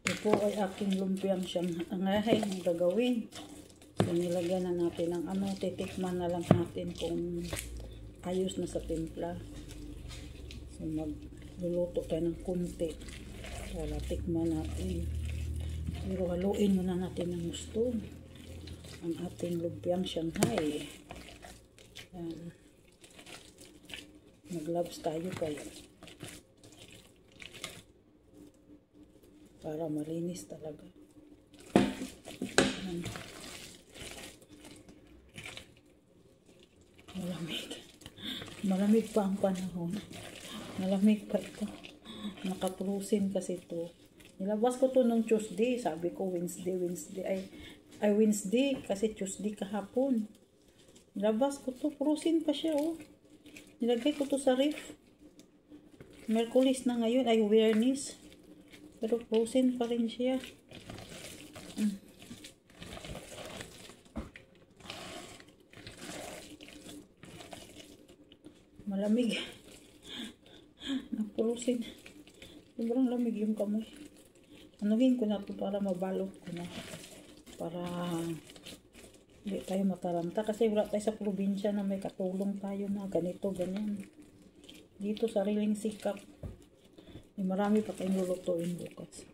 Ito po ay aking lumpiang Shanghai ang gagawin. So, nilagyan na natin ng ano, titikman na lang natin kung ayos na sa timpla. So, magluluto tayo ng kunti para tikman natin. Pero haluin muna natin ng gusto ang ating lumpiang Shanghai. Yan. Mag-gloves tayo kaya para malinis talaga. Yan. Malamig pa ang panahon. Malamig pa ito. Nakaprusin kasi ito. Nilabas ko to nung Tuesday. Sabi ko Wednesday kasi Tuesday kahapon. Nilabas ko to. Prusin pa siya oh. Nilagay ko to sa ref. Merkulis na ngayon ay Wiernes. Pero frozen pa rin siya. Malamig. Nag-frozen. Sobrang lamig yung kamay. Anuhin ko na ito para mabalot ko na. Para hindi tayo mataranta. Kasi wala tayo sa probinsya na may katulong tayo na ganito, ganyan. Dito sariling sikap. Marami pa tayong lulutuin bukas.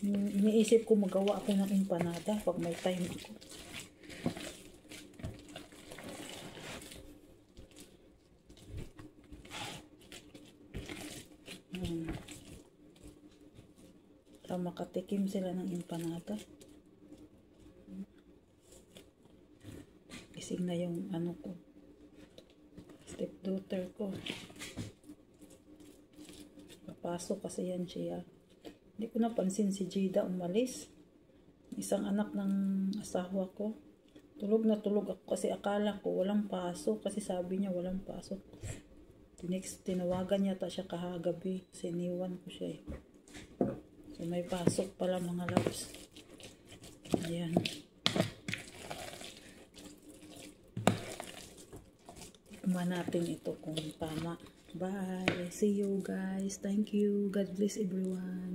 Iniisip ko magawa ako ng empanada pag may time ako. Para makatikim sila ng empanada. Gising na yung ano ko. Stepdaughter ko. Pasok kasi yan siya. Hindi ko napansin si Jida umalis. Isang anak ng asawa ko. Tulog na tulog ako kasi akala ko walang pasok. Kasi sabi niya walang pasok. Tinawagan yata siya kahagabi. Siniwan ko siya eh. So may pasok pala mga loves. Ayan. Tikman natin ito kung tama. Bye. See you guys. Thank you. God bless everyone.